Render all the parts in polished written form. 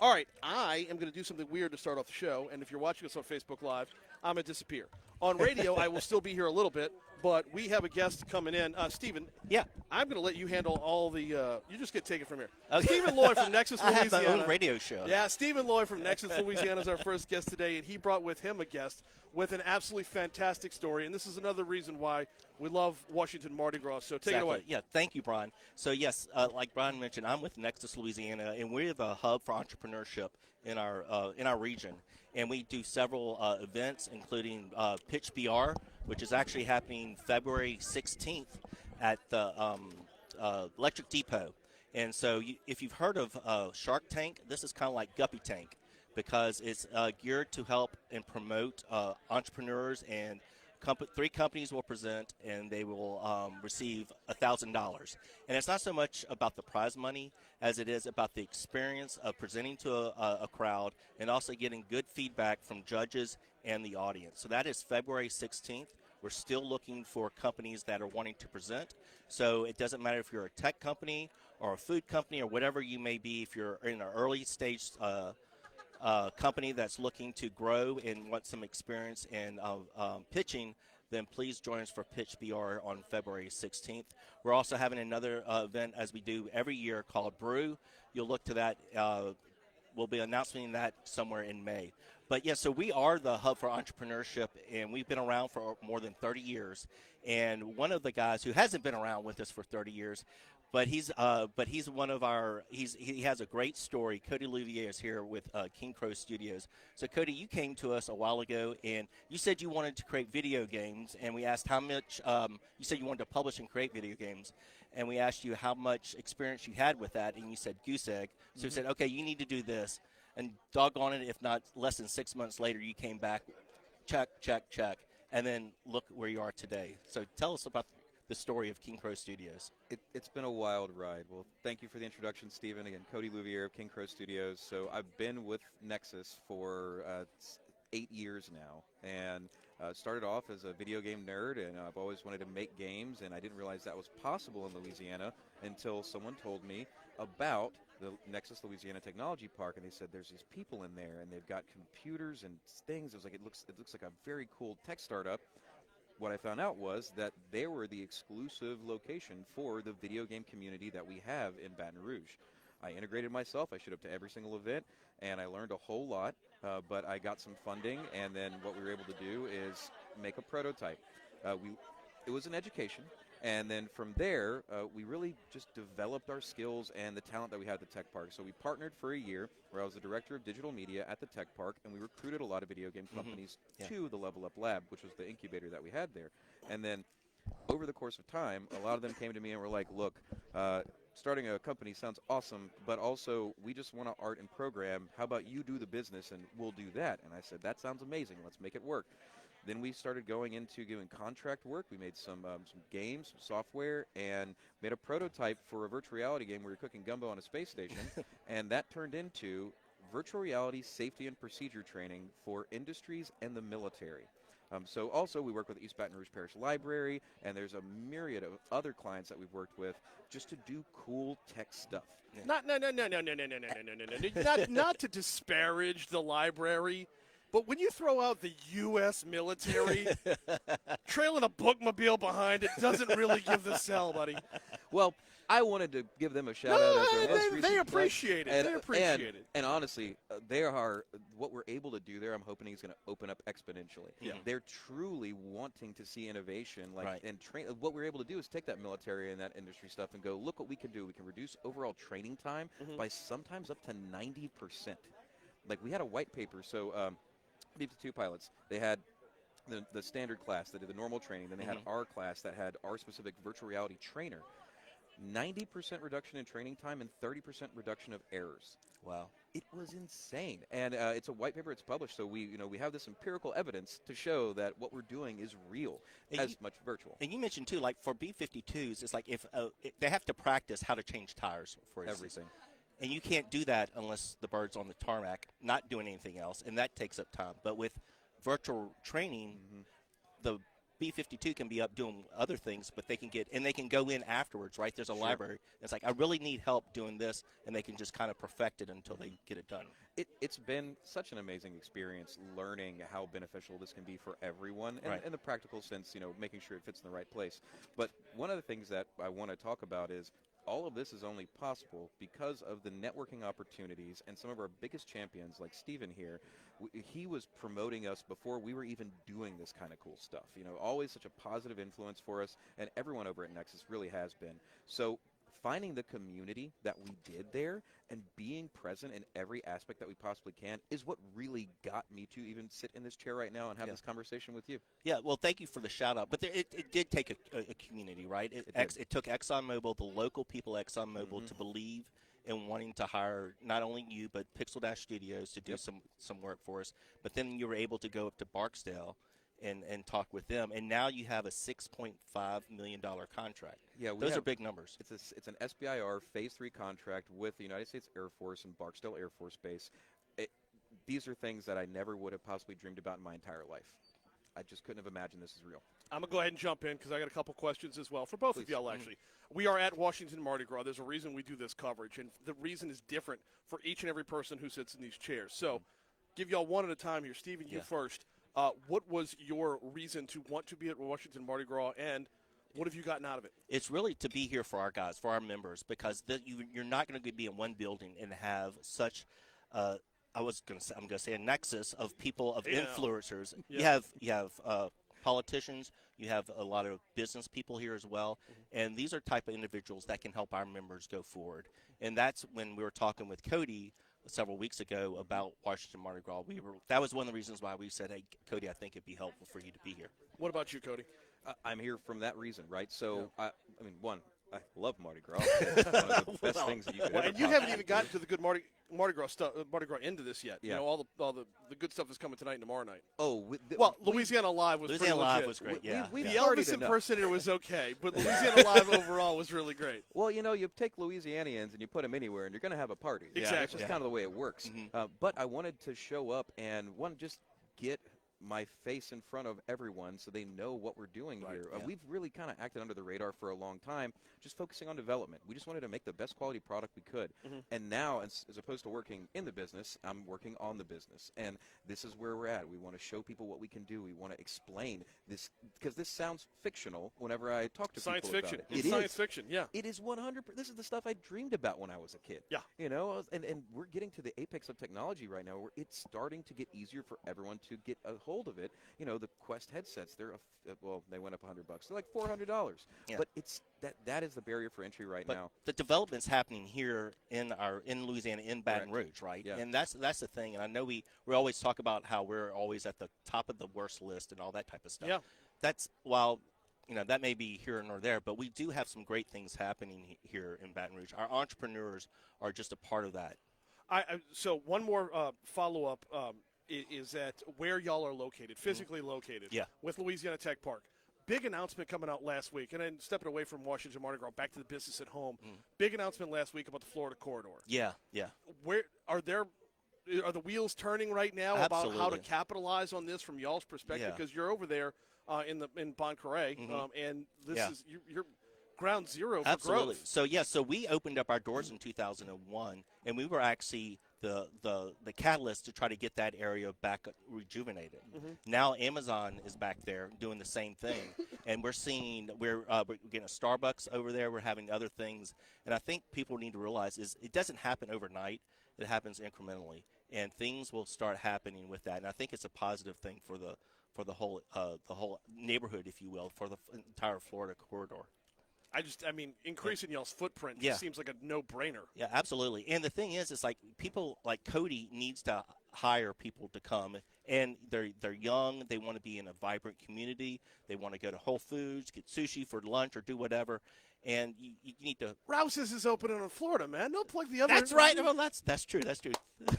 All right, I am going to do something weird to start off the show, and if you're watching us on Facebook Live, I'm going to disappear. On radio, I will still be here a little bit, but we have a guest coming in. Stephen, Yeah. I'm going to let you handle all the you just get taken from here. Okay. Stephen Loy from Nexus, I Louisiana. have my own radio show. Yeah, Stephen Loy from Nexus, Louisiana is our first guest today, and he brought with him a guest with an absolutely fantastic story, and this is another reason why we love Washington Mardi Gras. So take it away. Yeah, thank you, Brian. So, yes, like Brian mentioned, I'm with Nexus, Louisiana, and we're the hub for entrepreneurship in our region. And we do several events, including Pitch BR, which is actually happening February 16th at the Electric Depot. And so if you've heard of Shark Tank, this is kind of like Guppy Tank, because it's geared to help and promote entrepreneurs, and 3 companies will present, and they will receive $1,000. And it's not so much about the prize money as it is about the experience of presenting to a crowd and also getting good feedback from judges and the audience. So that is February 16th. We're still looking for companies that are wanting to present. So it doesn't matter if you're a tech company or a food company or whatever you may be. If you're in an early stage company that's looking to grow and want some experience in pitching, then please join us for Pitch BR on February 16th. We're also having another event, as we do every year, called Brew. You'll look to that. We'll be announcing that somewhere in May. But, yeah, so we are the hub for entrepreneurship, and we've been around for more than 30 years. And one of the guys who hasn't been around with us for 30 years, but he's one of our – he has a great story. Cody Louvier is here with King Crow Studios. So, Cody, you came to us a while ago, and you said you wanted to create video games, and we asked how much you said you wanted to publish and create video games. And we asked you how much experience you had with that, and you said goose egg. So we said, okay, you need to do this. And doggone it, if not less than 6 months later, you came back, check, check, check, and then look where you are today. So tell us about the story of King Crow Studios. It's been a wild ride. Well, thank you for the introduction, Stephen. Again, Cody Louvier of King Crow Studios. So I've been with Nexus for 8 years now, and started off as a video game nerd, and I've always wanted to make games, and I didn't realize that was possible in Louisiana until someone told me about the Nexus Louisiana Technology Park, and they said there's these people in there, and they've got computers and things. It was like it looks like a very cool tech startup. What I found out was that they were the exclusive location for the video game community that we have in Baton Rouge. I integrated myself. I showed up to every single event, and I learned a whole lot, but I got some funding, and then what we were able to do is make a prototype. It was an education, and then from there, we really just developed our skills and the talent that we had at the tech park. So we partnered for a year where I was the director of digital media at the tech park, and we recruited a lot of video game companies to the Level Up Lab, which was the incubator that we had there. And then over the course of time, a lot of them came to me and were like, look, starting a company sounds awesome, but also we just want to art and program. How about you do the business and we'll do that? And I said, that sounds amazing. Let's make it work. Then we started going into doing contract work. We made some games, some software, and made a prototype for a virtual reality game where you're cooking gumbo on a space station. And that turned into virtual reality safety and procedure training for industries and the military. So also we work with East Baton Rouge Parish Library, and there's a myriad of other clients that we've worked with just to do cool tech stuff. No. Not to disparage the library, but when you throw out the U.S. military, trailing a bookmobile behind it doesn't really give the sell, buddy. Well, I wanted to give them a shout out. They appreciate it. They appreciate it. And honestly, they are what we're able to do there. I'm hoping is going to open up exponentially. Yeah. They're truly wanting to see innovation, Right. and train. What we're able to do is take that military and that industry stuff and go, look what we can do. We can reduce overall training time by sometimes up to 90%. Like we had a white paper, so B-52 pilots. They had the standard class that did the normal training. Then they had our class that had our specific virtual reality trainer. 90% reduction in training time and 30% reduction of errors. Wow. It was insane. And it's a white paper. It's published. So we have this empirical evidence to show that what we're doing is real much virtual. And you mentioned, too, like for B-52s, it's like if they have to practice how to change tires, for instance. Everything. And you can't do that unless the bird's on the tarmac, not doing anything else, and that takes up time. But with virtual training, the B-52 can be up doing other things, but they can go in afterwards, right? There's a library. It's like, I really need help doing this, and they can just kind of perfect it until they get it done. It's been such an amazing experience learning how beneficial this can be for everyone, and Right. in the practical sense, making sure it fits in the right place. But one of the things that I want to talk about is all of this is only possible because of the networking opportunities and some of our biggest champions like Steven here. He was promoting us before we were even doing this kind of cool stuff. Always such a positive influence for us, and everyone over at Nexus really has been. So finding the community that we did there and being present in every aspect that we possibly can is what really got me to even sit in this chair right now and have this conversation with you. Yeah, well, thank you for the shout out. But it did take a community, right? It took ExxonMobil, the local people at ExxonMobil, to believe in wanting to hire not only you but Pixel Dash Studios to do some work for us. But then you were able to go up to Barksdale and talk with them, and now you have a $6.5 million contract. Yeah, those are big numbers. It's an SBIR Phase 3 contract with the United States Air Force and Barksdale Air Force Base. These are things that I never would have possibly dreamed about in my entire life. I just couldn't have imagined this is real. I'm going to go ahead and jump in because I got a couple questions as well for both of y'all, actually. We are at Washington Mardi Gras. There's a reason we do this coverage, and the reason is different for each and every person who sits in these chairs. So give y'all one at a time here. Steven, you first. What was your reason to want to be at Washington Mardi Gras, and what have you gotten out of it? It's really to be here for our guys, for our members, because you're not going to be in one building and have such I'm going to say a nexus of people, of influencers. Yeah. You have politicians, you have a lot of business people here as well, and these are type of individuals that can help our members go forward. And that's when we were talking with Cody several weeks ago about Washington Mardi Gras. That was one of the reasons why we said, hey, Cody, I think it'd be helpful for you to be here. What about you, Cody? I'm here from that reason, right? So, I love Mardi Gras. It's one of the best things that you could ever and you haven't even gotten to the good Mardi Gras stuff, Mardi Gras into this yet. Yeah. All the good stuff is coming tonight and tomorrow night. Oh, Louisiana Live was Louisiana pretty Live legit. was great, yeah. We've The partied Elvis enough. impersonator was okay, but Louisiana Live overall was really great. Well, you take Louisianians and you put them anywhere, and you're going to have a party. Exactly. That's just kind of the way it works. But I wanted to show up and just get my face in front of everyone so they know what we're doing here. We've really kind of acted under the radar for a long time, just focusing on development. We just wanted to make the best quality product we could. And now, as opposed to working in the business, I'm working on the business. And this is where we're at. We want to show people what we can do. We want to explain this, because this sounds fictional whenever I talk to Science people fiction. about it. It's science fiction, yeah. It is 100%. This is the stuff I dreamed about when I was a kid. Yeah. And we're getting to the apex of technology right now where it's starting to get easier for everyone to get a hold of it. The Quest headsets, they went up $100. They're like $400. Yeah. But it's that is the barrier for entry right now. The development's happening here in Louisiana, in Baton Rouge, right? Yeah. And that's the thing. And I know we always talk about how we're always at the top of the worst list and all that type of stuff. Yeah. That's while that may be here nor there, but we do have some great things happening here in Baton Rouge. Our entrepreneurs are just a part of that. So one more follow-up is that where y'all are located, physically located, with Louisiana Tech Park. Big announcement coming out last week, and then stepping away from Washington Mardi Gras, back to the business at home. Big announcement last week about the Florida corridor. Yeah. Where are the wheels turning right now Absolutely. about how to capitalize on this from y'all's perspective? Because you're over there in Bon Carré, and this is you're ground zero for Absolutely. growth. So we opened up our doors in 2001, and we were actually the catalyst to try to get that area back rejuvenated. Now Amazon is back there doing the same thing, and we're getting a Starbucks over there. We're having other things, and I think people need to realize it doesn't happen overnight. It happens incrementally, and things will start happening with that. And I think it's a positive thing for the whole neighborhood, if you will, for the entire Florida corridor. Increasing y'all's footprint just seems like a no-brainer. Yeah, absolutely. And the thing is, it's like people like Cody needs to hire people to come, and they're young. They want to be in a vibrant community. They want to go to Whole Foods, get sushi for lunch, or do whatever. And you need to. Rouse's is opening in Florida, man. Don't plug the other. That's right. Well, that's true. That's true.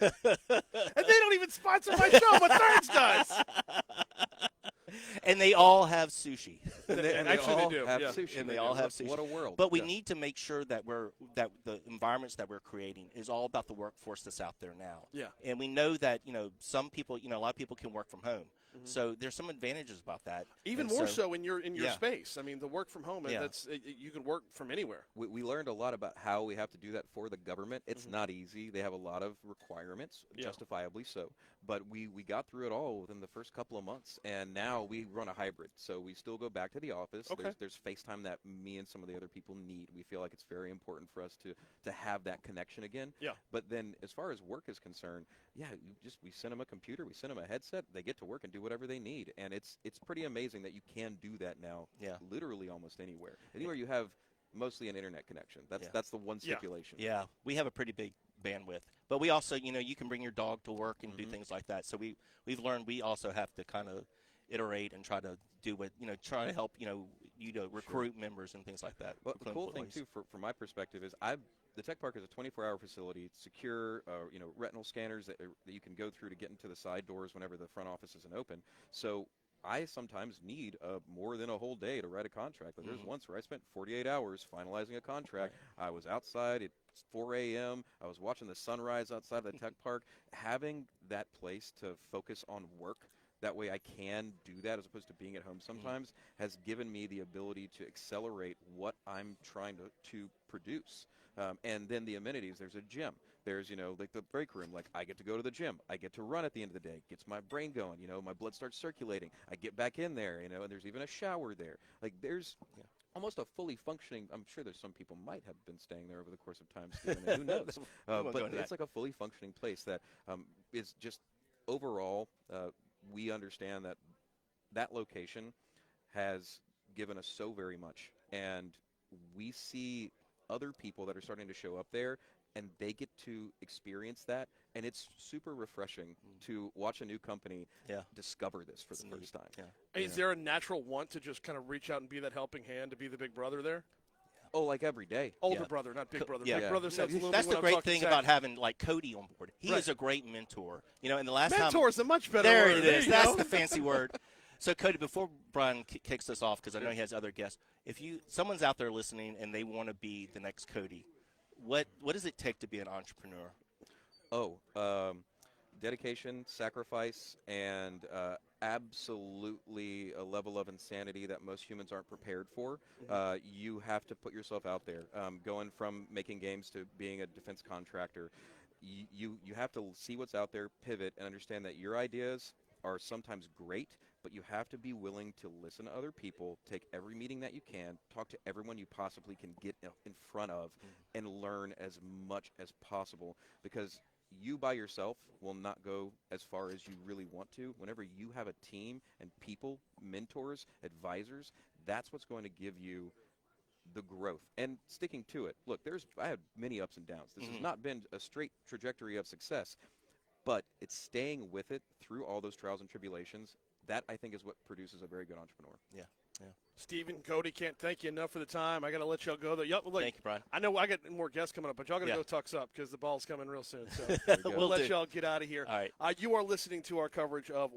And they don't even sponsor my show, but Thirds does. And they all have sushi. Actually, they do. Have Yeah. sushi. And they all have sushi. What a world. But we need to make sure that the environments that we're creating is all about the workforce that's out there now. Yeah. And we know that, some people, a lot of people can work from home. So there's some advantages about that. Even And more so in your yeah. space. I mean, the work from home, Yeah. you can work from anywhere. We learned a lot about how we have to do that for the government. It's not easy. They have a lot of requirements, justifiably so. But we got through it all within the first couple of months, and now we run a hybrid. So we still go back to the office. Okay. There's FaceTime that me and some of the other people need. We feel like it's very important for us to have that connection again. Yeah. But then as far as work is concerned, we send them a computer, we send them a headset, they get to work and do whatever they need. And it's pretty amazing that you can do that now. Yeah. Literally almost anywhere. Anywhere you have mostly an internet connection. That's the one stipulation. Yeah, we have a pretty big bandwidth, but we also, you can bring your dog to work and do things like that. So we've learned we also have to kind of iterate and try to do what, try to help, you to recruit members and things like that. Well, the cool thing too, from my perspective, is the Tech Park is a 24-hour facility. It's secure, retinal scanners that you can go through to get into the side doors whenever the front office isn't open. So I sometimes need more than a whole day to write a contract. But there's once where I spent 48 hours finalizing a contract. Right. I was outside at 4 a.m. I was watching the sunrise outside the Tech Park. Having that place to focus on work, that way I can do that as opposed to being at home sometimes, has given me the ability to accelerate what I'm trying to produce. And then the amenities, there's a gym. There's, like the break room, like I get to go to the gym. I get to run at the end of the day. Gets my brain going, my blood starts circulating. I get back in there, and there's even a shower there. Like there's almost a fully functioning, I'm sure there's some people might have been staying there over the course of time, Stephen, and who knows. But it's like a fully functioning place that is just overall, we understand that location has given us so very much. And we see other people that are starting to show up there, and they get to experience that, and it's super refreshing to watch a new company discover this for the first time. Yeah. Is there a natural want to just kind of reach out and be that helping hand, to be the big brother there? Oh, like every day. Older brother, not big brother. Yeah. Big brother sounds a little That's bit the when I'm great thing talking about Zach. having like Cody on board. He is a great mentor. And the last Mentor is a much better there word. it There is. you That's go. the fancy word. So Cody, before Brian kicks us off, because I know he has other guests, if someone's out there listening and they want to be the next Cody, what does it take to be an entrepreneur? Dedication, sacrifice, and absolutely a level of insanity that most humans aren't prepared for. You have to put yourself out there. Going from making games to being a defense contractor, you have to see what's out there, pivot, and understand that your ideas are sometimes great, but you have to be willing to listen to other people, take every meeting that you can, talk to everyone you possibly can get in front of, and learn as much as possible, because you by yourself will not go as far as you really want to. Whenever you have a team and people, mentors, advisors, that's what's going to give you the growth and sticking to it. Look, I had many ups and downs. This has not been a straight trajectory of success, but it's staying with it through all those trials and tribulations. That, I think, is what produces a very good entrepreneur. Yeah. Stephen, Cody, can't thank you enough for the time. I got to let y'all go. Thank you, Brian. I know I got more guests coming up, but y'all got to go tucks up because the ball's coming real soon. So We'll let y'all get out of here. All right. You are listening to our coverage of